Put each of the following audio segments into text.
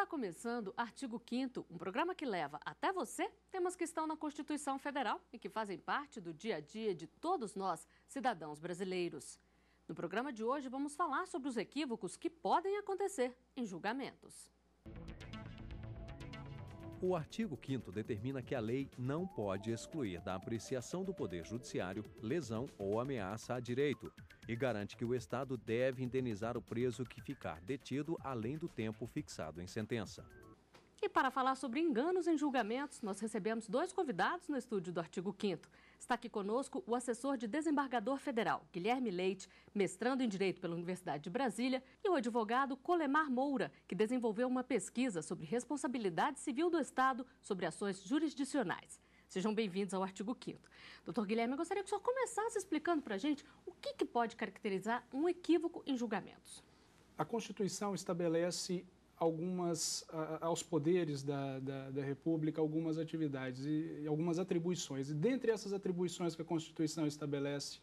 começando Artigo 5º, um programa que leva até você temas que estão na Constituição Federal e que fazem parte do dia a dia de todos nós, cidadãos brasileiros. No programa de hoje vamos falar sobre os equívocos que podem acontecer em julgamentos. O artigo 5º determina que a lei não pode excluir da apreciação do Poder Judiciário lesão ou ameaça a direito e garante que o Estado deve indenizar o preso que ficar detido além do tempo fixado em sentença. E para falar sobre enganos em julgamentos, nós recebemos dois convidados no estúdio do Artigo 5º. Está aqui conosco o assessor de desembargador federal, Guilherme Leite, mestrando em Direito pela Universidade de Brasília, e o advogado Colemar Moura, que desenvolveu uma pesquisa sobre responsabilidade civil do Estado sobre ações jurisdicionais. Sejam bem-vindos ao Artigo 5º. Doutor Guilherme, eu gostaria que o senhor começasse explicando para a gente o que pode caracterizar um equívoco em julgamentos. A Constituição estabelece aos poderes da República algumas atividades e algumas atribuições. E dentre essas atribuições que a Constituição estabelece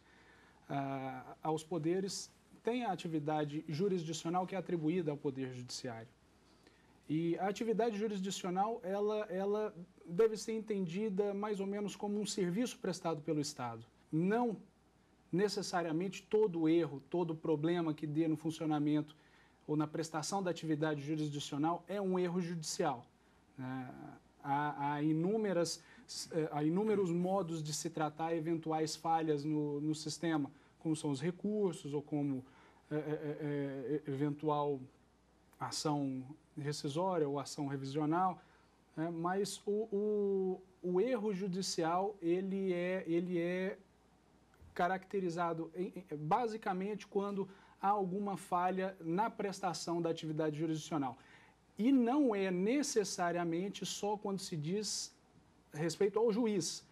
aos poderes, tem a atividade jurisdicional que é atribuída ao Poder Judiciário. E a atividade jurisdicional, ela deve ser entendida mais ou menos como um serviço prestado pelo Estado. Não necessariamente todo erro, todo problema que dê no funcionamento ou na prestação da atividade jurisdicional é um erro judicial. Há inúmeros modos de se tratar eventuais falhas no sistema, como são os recursos ou como eventual ação rescisória ou ação revisional, mas o erro judicial ele é caracterizado basicamente quando há alguma falha na prestação da atividade jurisdicional. E não é necessariamente só quando se diz respeito ao juiz.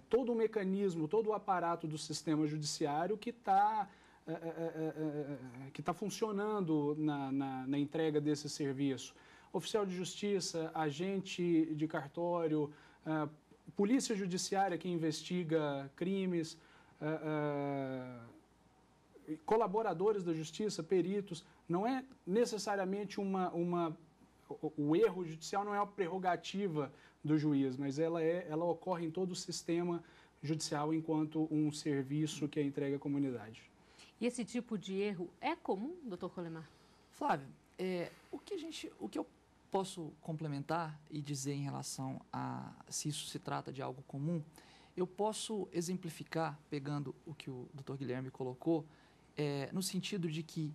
Todo o mecanismo, todo o aparato do sistema judiciário que está funcionando na entrega desse serviço. Oficial de justiça, agente de cartório, polícia judiciária que investiga crimes, colaboradores da justiça, peritos. Não é necessariamente o erro judicial não é uma prerrogativa do juiz, mas ela ocorre em todo o sistema judicial enquanto um serviço que é entregue à comunidade. E esse tipo de erro é comum, doutor Colemar? Flávio, o que eu posso complementar e dizer em relação a se isso se trata de algo comum, eu posso exemplificar, pegando o que o doutor Guilherme colocou, no sentido de que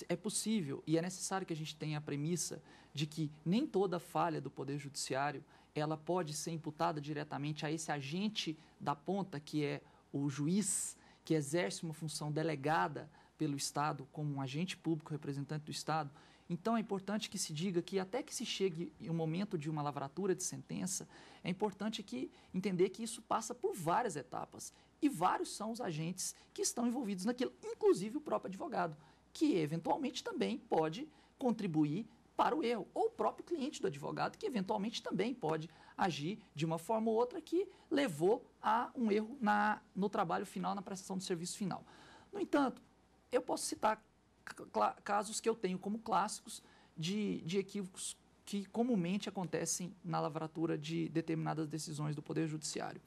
é possível e é necessário que a gente tenha a premissa de que nem toda falha do Poder Judiciário ela pode ser imputada diretamente a esse agente da ponta, que é o juiz, que exerce uma função delegada pelo Estado como um agente público representante do Estado. Então, é importante que se diga que até que se chegue em um momento de uma lavratura de sentença, é importante entender que isso passa por várias etapas. E vários são os agentes que estão envolvidos naquilo, inclusive o próprio advogado, que eventualmente também pode contribuir para o erro, ou o próprio cliente do advogado, que eventualmente também pode agir de uma forma ou outra que levou a um erro no trabalho final, na prestação do serviço final. No entanto, eu posso citar casos que eu tenho como clássicos de equívocos que comumente acontecem na lavratura de determinadas decisões do Poder Judiciário.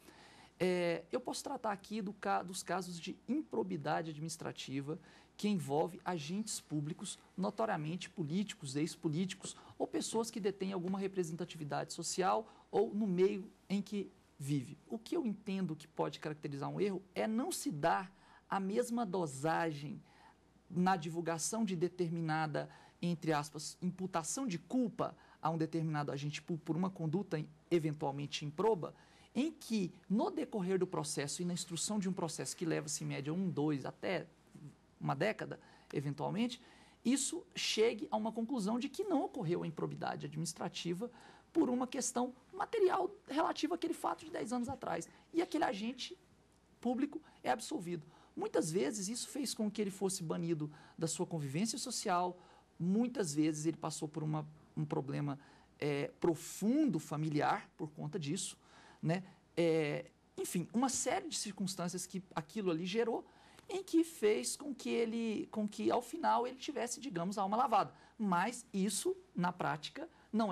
Eu posso tratar aqui dos casos de improbidade administrativa que envolve agentes públicos, notoriamente políticos, ex-políticos ou pessoas que detêm alguma representatividade social ou no meio em que vive. O que eu entendo que pode caracterizar um erro é não se dar a mesma dosagem na divulgação de determinada, entre aspas, imputação de culpa a um determinado agente público por uma conduta eventualmente improba, em que, no decorrer do processo e na instrução de um processo que leva-se em média 1, 2, até uma década, eventualmente, isso chegue a uma conclusão de que não ocorreu a improbidade administrativa por uma questão material relativa àquele fato de 10 anos atrás. E aquele agente público é absolvido. Muitas vezes isso fez com que ele fosse banido da sua convivência social, muitas vezes ele passou por um problema profundo familiar por conta disso, né? Enfim, uma série de circunstâncias que aquilo ali gerou, em que fez com que ao final ele tivesse, digamos, a alma lavada. Mas isso, na prática, não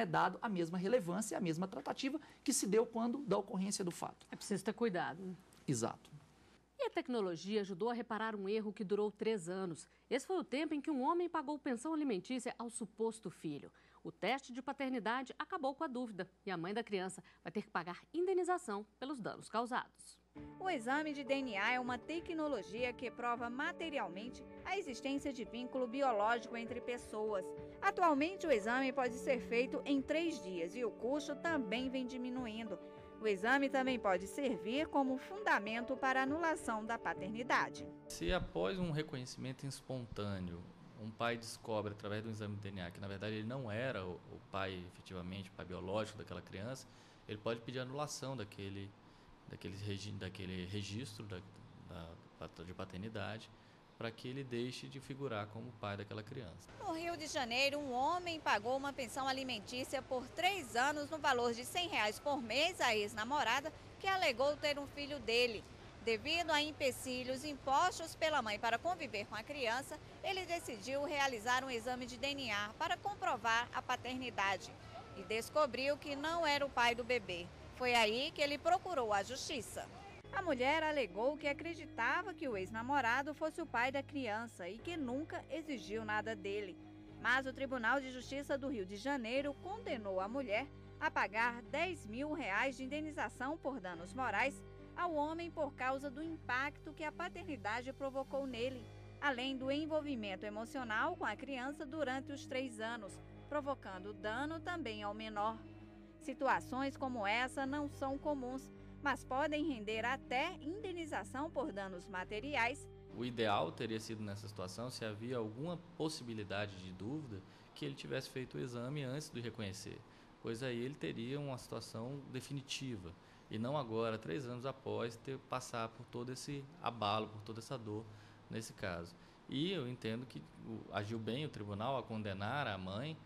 é dado a mesma relevância, a mesma tratativa que se deu quando da ocorrência do fato. É preciso ter cuidado, né? Exato. E a tecnologia ajudou a reparar um erro que durou 3 anos. Esse foi o tempo em que um homem pagou pensão alimentícia ao suposto filho. O teste de paternidade acabou com a dúvida e a mãe da criança vai ter que pagar indenização pelos danos causados. O exame de DNA é uma tecnologia que prova materialmente a existência de vínculo biológico entre pessoas. Atualmente, o exame pode ser feito em 3 dias e o custo também vem diminuindo. O exame também pode servir como fundamento para a anulação da paternidade. Se após um reconhecimento espontâneo, um pai descobre através do exame de DNA que na verdade ele não era o pai efetivamente, o pai biológico daquela criança, ele pode pedir anulação daquele registro de paternidade para que ele deixe de figurar como pai daquela criança. No Rio de Janeiro, um homem pagou uma pensão alimentícia por 3 anos no valor de R$100 por mês à ex-namorada, que alegou ter um filho dele. Devido a empecilhos impostos pela mãe para conviver com a criança, ele decidiu realizar um exame de DNA para comprovar a paternidade e descobriu que não era o pai do bebê. Foi aí que ele procurou a justiça. A mulher alegou que acreditava que o ex-namorado fosse o pai da criança e que nunca exigiu nada dele. Mas o Tribunal de Justiça do Rio de Janeiro condenou a mulher a pagar R$10 mil de indenização por danos morais ao homem por causa do impacto que a paternidade provocou nele, além do envolvimento emocional com a criança durante os 3 anos, provocando dano também ao menor. Situações como essa não são comuns, mas podem render até indenização por danos materiais. O ideal teria sido nessa situação, se havia alguma possibilidade de dúvida, que ele tivesse feito o exame antes de reconhecer, pois aí ele teria uma situação definitiva, e não agora, 3 anos após, passar por todo esse abalo, por toda essa dor nesse caso. E eu entendo que agiu bem o tribunal a condenar a mãe,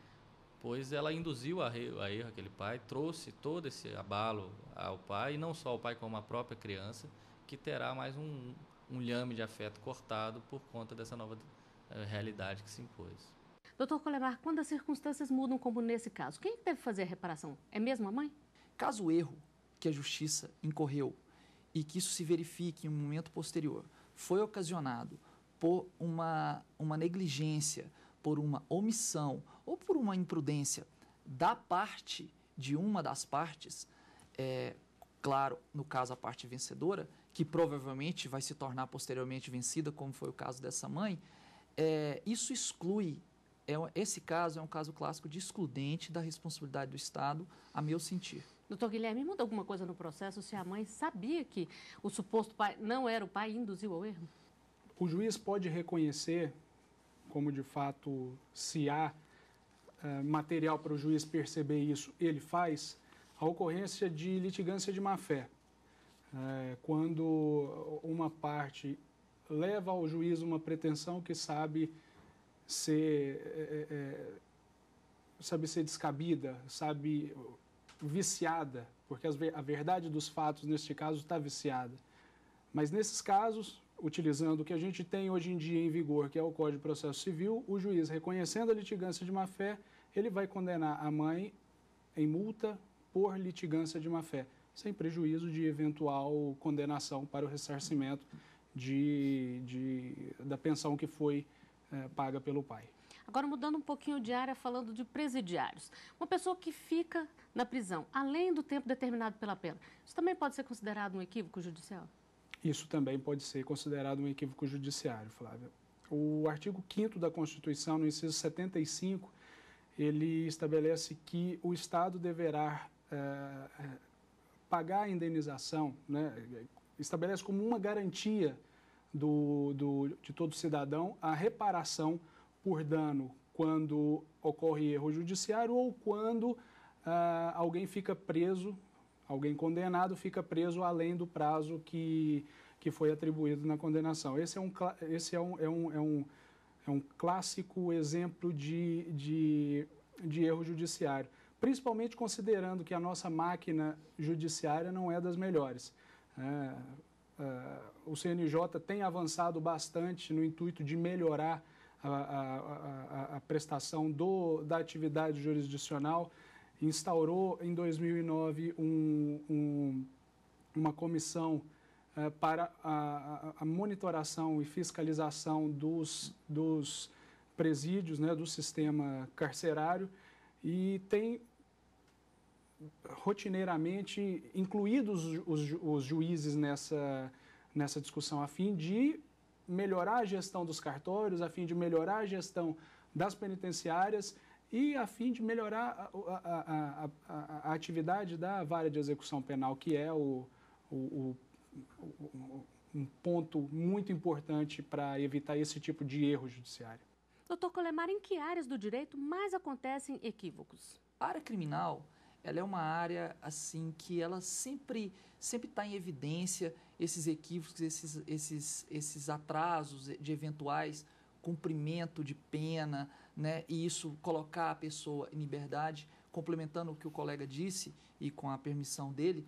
pois ela induziu a erro aquele pai, trouxe todo esse abalo ao pai, e não só ao pai como à própria criança, que terá mais um lhame de afeto cortado por conta dessa nova realidade que se impôs. Doutor Colemar, quando as circunstâncias mudam como nesse caso, quem deve fazer a reparação? É mesmo a mãe? Caso o erro que a justiça incorreu e que isso se verifique em um momento posterior foi ocasionado por uma negligência, por uma omissão ou por uma imprudência da parte de uma das partes, claro, no caso a parte vencedora, que provavelmente vai se tornar posteriormente vencida, como foi o caso dessa mãe, isso exclui, esse caso é um caso clássico de excludente da responsabilidade do Estado, a meu sentir. Doutor Guilherme, muda alguma coisa no processo se a mãe sabia que o suposto pai não era o pai e induziu ao erro? O juiz pode reconhecer, como de fato, se há material para o juiz perceber isso, ele faz, a ocorrência de litigância de má-fé. Quando uma parte leva ao juiz uma pretensão que sabe ser descabida, sabe viciada, porque a verdade dos fatos, neste caso, está viciada. Mas nesses casos, utilizando o que a gente tem hoje em dia em vigor, que é o Código de Processo Civil, o juiz, reconhecendo a litigância de má-fé, ele vai condenar a mãe em multa por litigância de má-fé, sem prejuízo de eventual condenação para o ressarcimento da pensão que foi paga pelo pai. Agora, mudando um pouquinho de área, falando de presidiários. Uma pessoa que fica na prisão, além do tempo determinado pela pena, isso também pode ser considerado um equívoco judicial? Isso também pode ser considerado um equívoco judiciário, Flávia. O artigo 5º da Constituição, no inciso 75, ele estabelece que o Estado deverá pagar a indenização, né, estabelece como uma garantia de todo cidadão a reparação por dano quando ocorre erro judiciário ou quando alguém fica preso, alguém condenado fica preso além do prazo que foi atribuído na condenação. Esse é um clássico exemplo de erro judiciário, principalmente considerando que a nossa máquina judiciária não é das melhores. O CNJ tem avançado bastante no intuito de melhorar a prestação da atividade jurisdicional, instaurou em 2009 uma comissão para a monitoração e fiscalização dos presídios, né, do sistema carcerário, e tem rotineiramente incluídos os juízes nessa discussão, a fim de melhorar a gestão dos cartórios, a fim de melhorar a gestão das penitenciárias e a fim de melhorar a atividade da vara de execução penal, que é um ponto muito importante para evitar esse tipo de erro judiciário. Doutor Colemar, em que áreas do direito mais acontecem equívocos? A área criminal, ela é uma área assim que ela sempre está em evidência esses equívocos, esses atrasos de eventuais cumprimento de pena, né? E isso colocar a pessoa em liberdade. Complementando o que o colega disse e com a permissão dele,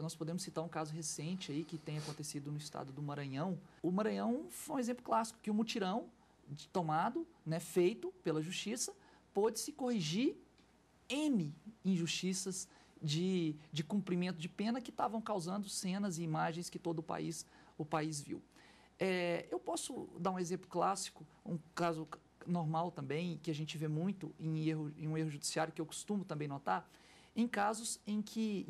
nós podemos citar um caso recente aí que tem acontecido no estado do Maranhão. O Maranhão foi um exemplo clássico, que o mutirão tomado, né, feito pela justiça, pôde-se corrigir N injustiças de cumprimento de pena que estavam causando cenas e imagens que todo o país viu. Eu posso dar um exemplo clássico, um caso normal também, que a gente vê muito em um erro judiciário, que eu costumo também notar, em casos em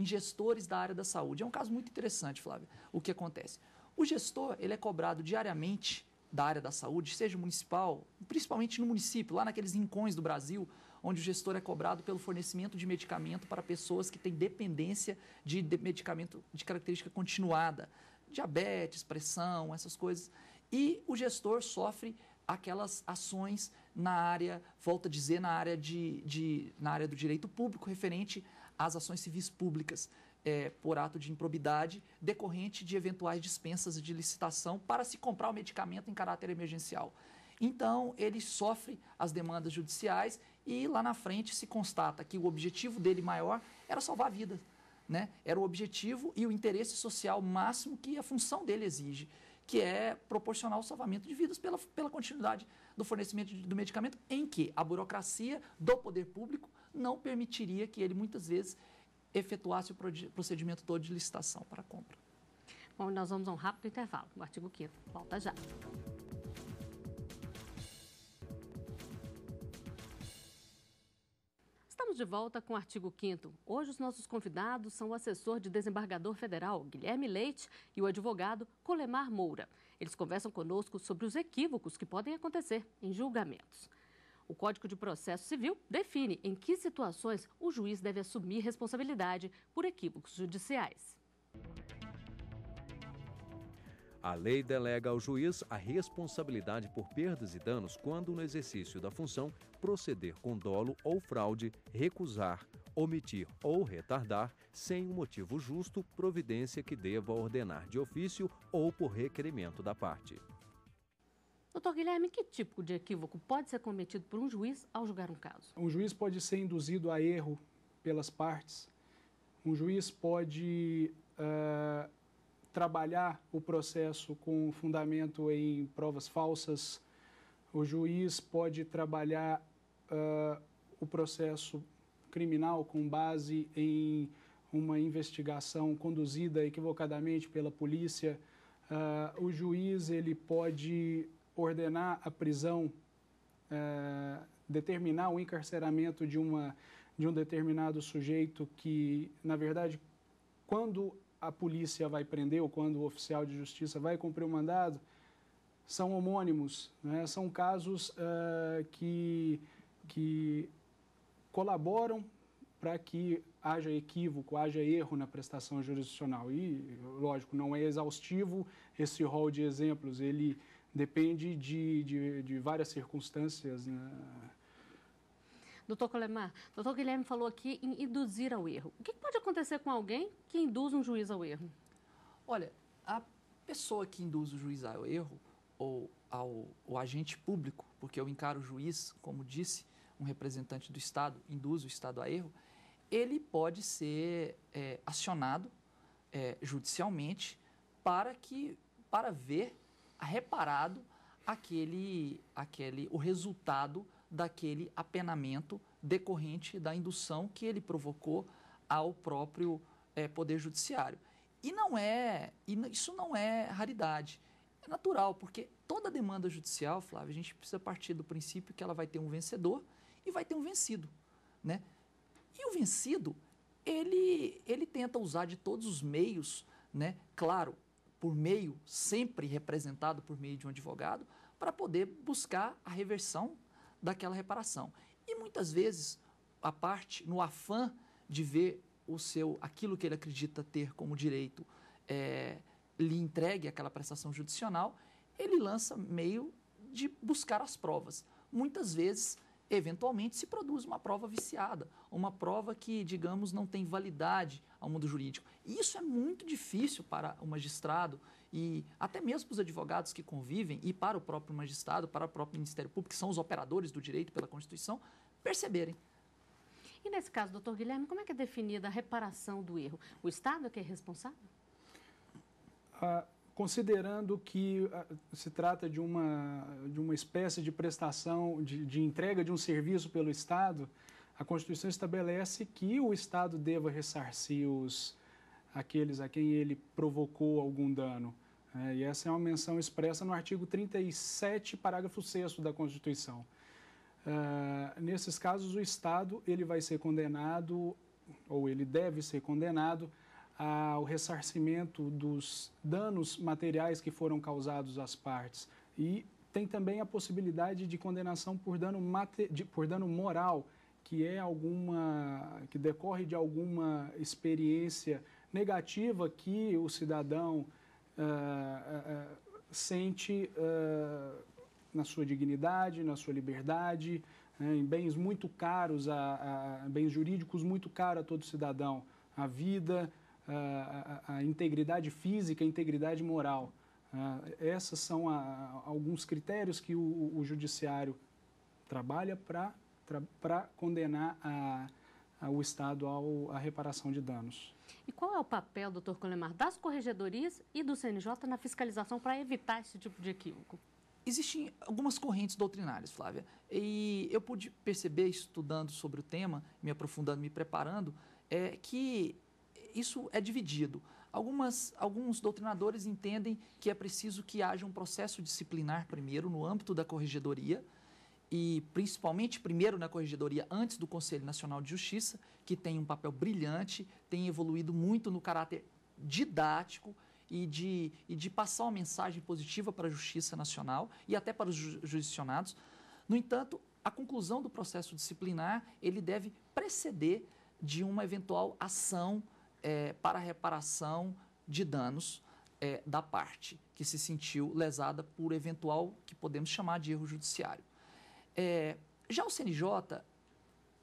gestores da área da saúde. É um caso muito interessante, Flávia, o que acontece. O gestor, ele é cobrado diariamente da área da saúde, seja municipal, principalmente no município, lá naqueles rincões do Brasil, onde o gestor é cobrado pelo fornecimento de medicamento para pessoas que têm dependência de medicamento de característica continuada, diabetes, pressão, essas coisas. E o gestor sofre aquelas ações na área, volto a dizer, na área do direito público, referente às ações civis públicas, por ato de improbidade, decorrente de eventuais dispensas de licitação para se comprar o medicamento em caráter emergencial. Então, ele sofre as demandas judiciais e lá na frente se constata que o objetivo dele maior era salvar vidas, né? Era o objetivo e o interesse social máximo que a função dele exige, que é proporcionar o salvamento de vidas pela continuidade do fornecimento do medicamento, em que a burocracia do poder público não permitiria que ele, muitas vezes, efetuasse o procedimento todo de licitação para compra. Bom, nós vamos a um rápido intervalo. O artigo 5º volta já. Estamos de volta com o artigo 5º. Hoje os nossos convidados são o assessor de desembargador federal, Guilherme Leite, e o advogado Colemar Moura. Eles conversam conosco sobre os equívocos que podem acontecer em julgamentos. O Código de Processo Civil define em que situações o juiz deve assumir responsabilidade por equívocos judiciais. A lei delega ao juiz a responsabilidade por perdas e danos quando, no exercício da função, proceder com dolo ou fraude, recusar, omitir ou retardar, sem um motivo justo, providência que deva ordenar de ofício ou por requerimento da parte. Doutor Guilherme, que tipo de equívoco pode ser cometido por um juiz ao julgar um caso? Um juiz pode ser induzido a erro pelas partes. Um juiz pode trabalhar o processo com fundamento em provas falsas. O juiz pode trabalhar o processo criminal com base em uma investigação conduzida equivocadamente pela polícia. O juiz ele pode ordenar a prisão, determinar o encarceramento de um determinado sujeito que, na verdade, quando a polícia vai prender ou quando o oficial de justiça vai cumprir o mandado, são homônimos, né? São casos que colaboram para que haja equívoco, haja erro na prestação jurisdicional. E, lógico, não é exaustivo esse rol de exemplos, ele depende de várias circunstâncias, né? Doutor Colemar, doutor Guilherme falou aqui em induzir ao erro. O que pode acontecer com alguém que induz um juiz ao erro? Olha, a pessoa que induz o juiz ao erro, ou o agente público, porque eu encaro o juiz, como disse, um representante do Estado, induz o Estado a erro, ele pode ser acionado judicialmente para ver reparado o resultado daquele apenamento decorrente da indução que ele provocou ao próprio Poder Judiciário. Isso não é raridade. É natural, porque toda demanda judicial, Flávio, a gente precisa partir do princípio que ela vai ter um vencedor e vai ter um vencido, né? E o vencido, ele tenta usar de todos os meios, né? Claro, por meio, sempre representado por meio de um advogado, para poder buscar a reversão daquela reparação. E muitas vezes, no afã de ver aquilo que ele acredita ter como direito lhe entregue aquela prestação judicial, ele lança meio de buscar as provas. Muitas vezes, eventualmente, se produz uma prova viciada, uma prova que, digamos, não tem validade ao mundo jurídico. E isso é muito difícil para o magistrado e até mesmo para os advogados que convivem e para o próprio magistrado, para o próprio Ministério Público, que são os operadores do direito pela Constituição, perceberem. E nesse caso, doutor Guilherme, como é que é definida a reparação do erro? O Estado é que é responsável? Considerando que se trata de uma espécie de prestação, de entrega de um serviço pelo Estado, a Constituição estabelece que o Estado deva ressarcir aqueles a quem ele provocou algum dano. E essa é uma menção expressa no artigo 37, parágrafo 6º da Constituição. Nesses casos, o Estado ele vai ser condenado, ou ele deve ser condenado, ao ressarcimento dos danos materiais que foram causados às partes. E tem também a possibilidade de condenação por dano moral, que decorre de alguma experiência negativa que o cidadão sente na sua dignidade, na sua liberdade, em bens muito caros, bens jurídicos muito caros a todo cidadão, a vida, a integridade física, a integridade moral. Esses são alguns critérios que o judiciário trabalha para condenar o Estado à reparação de danos. E qual é o papel, doutor Colemar, das corregedorias e do CNJ na fiscalização para evitar esse tipo de equívoco? Existem algumas correntes doutrinárias, Flávia, e eu pude perceber, estudando sobre o tema, me aprofundando, me preparando, que isso é dividido. Alguns doutrinadores entendem que é preciso que haja um processo disciplinar primeiro no âmbito da corregedoria e principalmente primeiro na corregedoria antes do Conselho Nacional de Justiça, que tem um papel brilhante, tem evoluído muito no caráter didático e de passar uma mensagem positiva para a Justiça Nacional e até para os jurisdicionados. No entanto, a conclusão do processo disciplinar ele deve preceder de uma eventual ação para a reparação de danos da parte que se sentiu lesada por eventual, que podemos chamar de erro judiciário. Já o CNJ,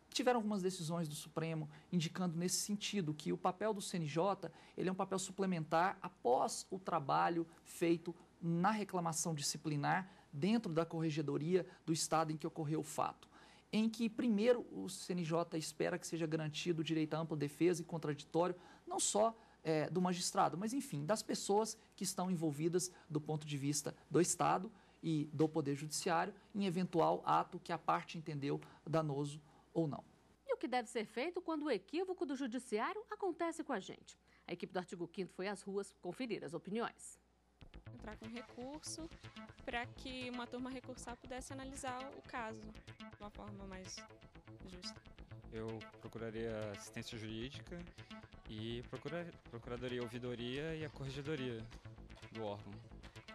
tiveram algumas decisões do Supremo indicando nesse sentido que o papel do CNJ ele é um papel suplementar após o trabalho feito na reclamação disciplinar dentro da corregedoria do estado em que ocorreu o fato, em que, primeiro, o CNJ espera que seja garantido o direito à ampla defesa e contraditório, não só do magistrado, mas, enfim, das pessoas que estão envolvidas do ponto de vista do Estado e do Poder Judiciário em eventual ato que a parte entendeu danoso ou não. E o que deve ser feito quando o equívoco do Judiciário acontece com a gente? A equipe do Artigo 5º foi às ruas conferir as opiniões. Entrar com recurso para que uma turma recursal pudesse analisar o caso de uma forma mais justa. Eu procuraria assistência jurídica e procuradoria, ouvidoria e a corregedoria do órgão,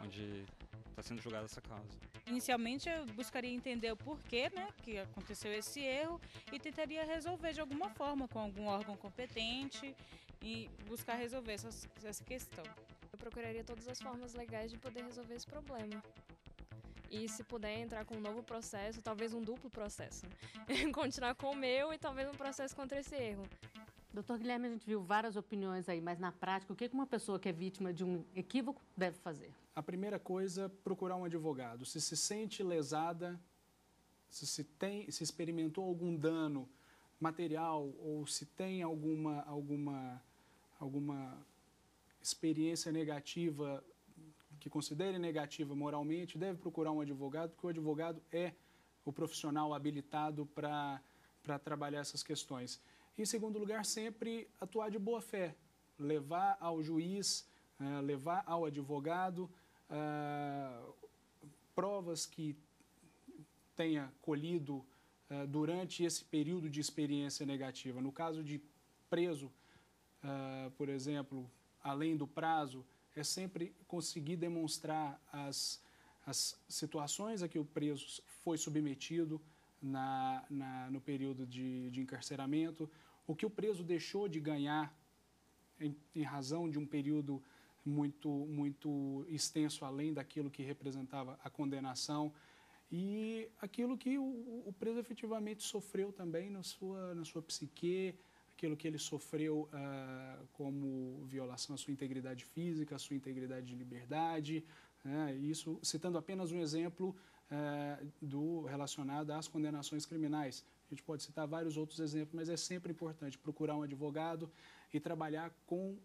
onde está sendo julgada essa causa. Inicialmente eu buscaria entender o porquê, que aconteceu esse erro e tentaria resolver de alguma forma com algum órgão competente e buscar resolver essa questão. Eu procuraria todas as formas legais de poder resolver esse problema. E se puder entrar com um novo processo, talvez um duplo processo. Continuar com o meu e talvez um processo contra esse erro. Doutor Guilherme, a gente viu várias opiniões aí, mas na prática, o que uma pessoa que é vítima de um equívoco deve fazer? A primeira coisa, procurar um advogado. Se sente lesada, se experimentou algum dano material ou se tem alguma experiência negativa que considere negativa moralmente deve procurar um advogado, porque o advogado é o profissional habilitado para trabalhar essas questões. Em segundo lugar, sempre atuar de boa fé, levar ao juiz, levar ao advogado provas que tenha colhido durante esse período de experiência negativa. No caso de preso, por exemplo, além do prazo, é sempre conseguir demonstrar as situações a que o preso foi submetido no período de encarceramento, o que o preso deixou de ganhar em razão de um período muito extenso além daquilo que representava a condenação e aquilo que o preso efetivamente sofreu também na sua psique, aquilo que ele sofreu como violação à sua integridade física, à sua integridade de liberdade, isso citando apenas um exemplo relacionado às condenações criminais. A gente pode citar vários outros exemplos, mas é sempre importante procurar um advogado e trabalhar com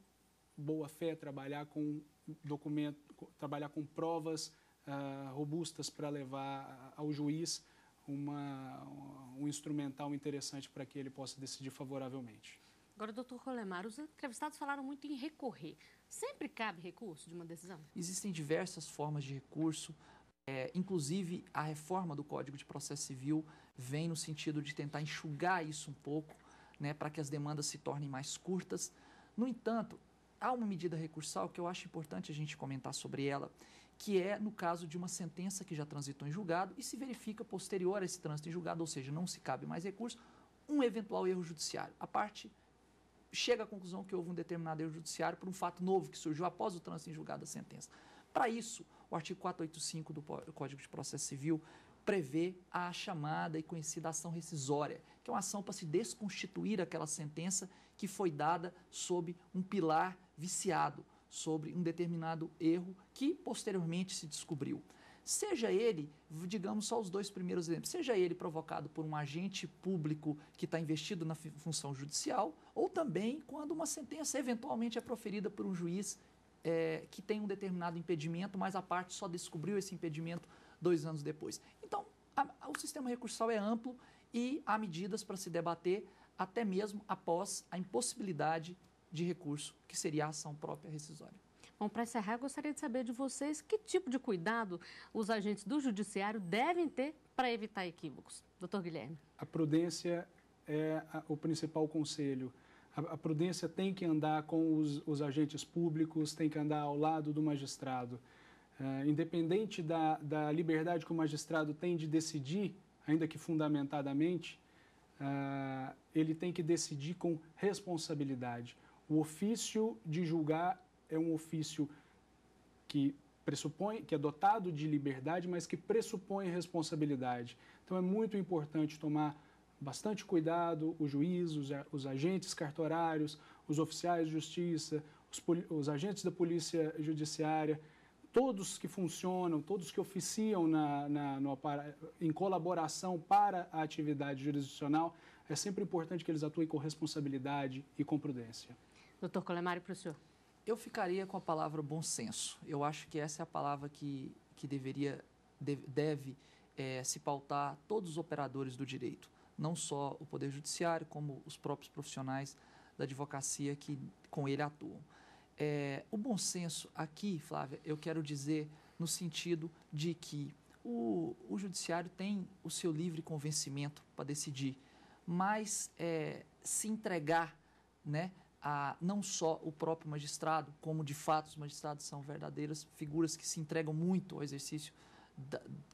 boa fé, trabalhar com trabalhar com provas robustas para levar ao juiz um instrumental interessante para que ele possa decidir favoravelmente. Agora, doutor Colemar, os entrevistados falaram muito em recorrer. Sempre cabe recurso de uma decisão? Existem diversas formas de recurso, inclusive a reforma do Código de Processo Civil vem no sentido de tentar enxugar isso um pouco, né, para que as demandas se tornem mais curtas. No entanto, há uma medida recursal que eu acho importante a gente comentar sobre ela, que é no caso de uma sentença que já transitou em julgado e se verifica posterior a esse trânsito em julgado, ou seja, não se cabe mais recurso, um eventual erro judiciário. A parte chega à conclusão que houve um determinado erro judiciário por um fato novo que surgiu após o trânsito em julgado da sentença. Para isso, o artigo 485 do Código de Processo Civil prevê a chamada e conhecida ação rescisória, que é uma ação para se desconstituir aquela sentença que foi dada sob um pilar viciado, sobre um determinado erro que posteriormente se descobriu. Seja ele, digamos só os dois primeiros exemplos, seja ele provocado por um agente público que está investido na função judicial, ou também quando uma sentença eventualmente é proferida por um juiz que tem um determinado impedimento, mas a parte só descobriu esse impedimento 2 anos depois. Então, o sistema recursal é amplo e há medidas para se debater até mesmo após a impossibilidade de recurso, que seria a ação própria rescisória. Bom, para encerrar, eu gostaria de saber de vocês que tipo de cuidado os agentes do judiciário devem ter para evitar equívocos. Doutor Guilherme. A prudência é o principal conselho. A prudência tem que andar com os agentes públicos, tem que andar ao lado do magistrado. Independente da liberdade que o magistrado tem de decidir, ainda que fundamentadamente, ele tem que decidir com responsabilidade. O ofício de julgar é um ofício que é dotado de liberdade, mas que pressupõe responsabilidade. Então é muito importante tomar bastante cuidado, o juiz, os agentes cartorários, os oficiais de justiça, os agentes da polícia judiciária, todos que funcionam, todos que oficiam em colaboração para a atividade jurisdicional, é sempre importante que eles atuem com responsabilidade e com prudência. Doutor Colemar, para o senhor. Eu ficaria com a palavra bom senso. Eu acho que essa é a palavra que deve se pautar todos os operadores do direito, não só o Poder Judiciário, como os próprios profissionais da advocacia que com ele atuam. O bom senso aqui, Flávia, eu quero dizer no sentido de que o Judiciário tem o seu livre convencimento para decidir, mas se entregar, né, a não só o próprio magistrado, como de fato os magistrados são verdadeiras figuras que se entregam muito ao exercício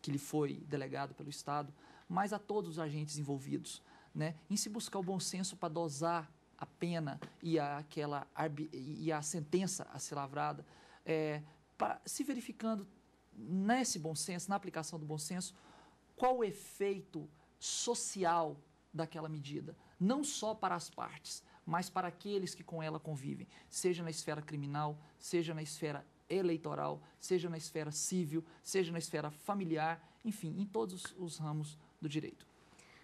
que lhe foi delegado pelo Estado, mas a todos os agentes envolvidos, né, em se buscar o bom senso para dosar a pena e a sentença a ser lavrada, se verificando nesse bom senso, na aplicação do bom senso, qual o efeito social daquela medida, não só para as partes, mas para aqueles que com ela convivem, seja na esfera criminal, seja na esfera eleitoral, seja na esfera civil, seja na esfera familiar, enfim, em todos os ramos do direito.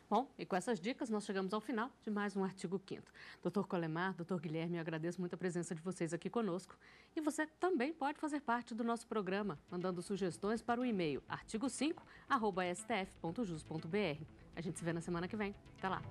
Bom, e com essas dicas nós chegamos ao final de mais um Artigo 5º. Dr. Colemar, Dr. Guilherme, eu agradeço muito a presença de vocês aqui conosco. E você também pode fazer parte do nosso programa, mandando sugestões para o e-mail artigo5@stf.jus.br. A gente se vê na semana que vem. Até lá!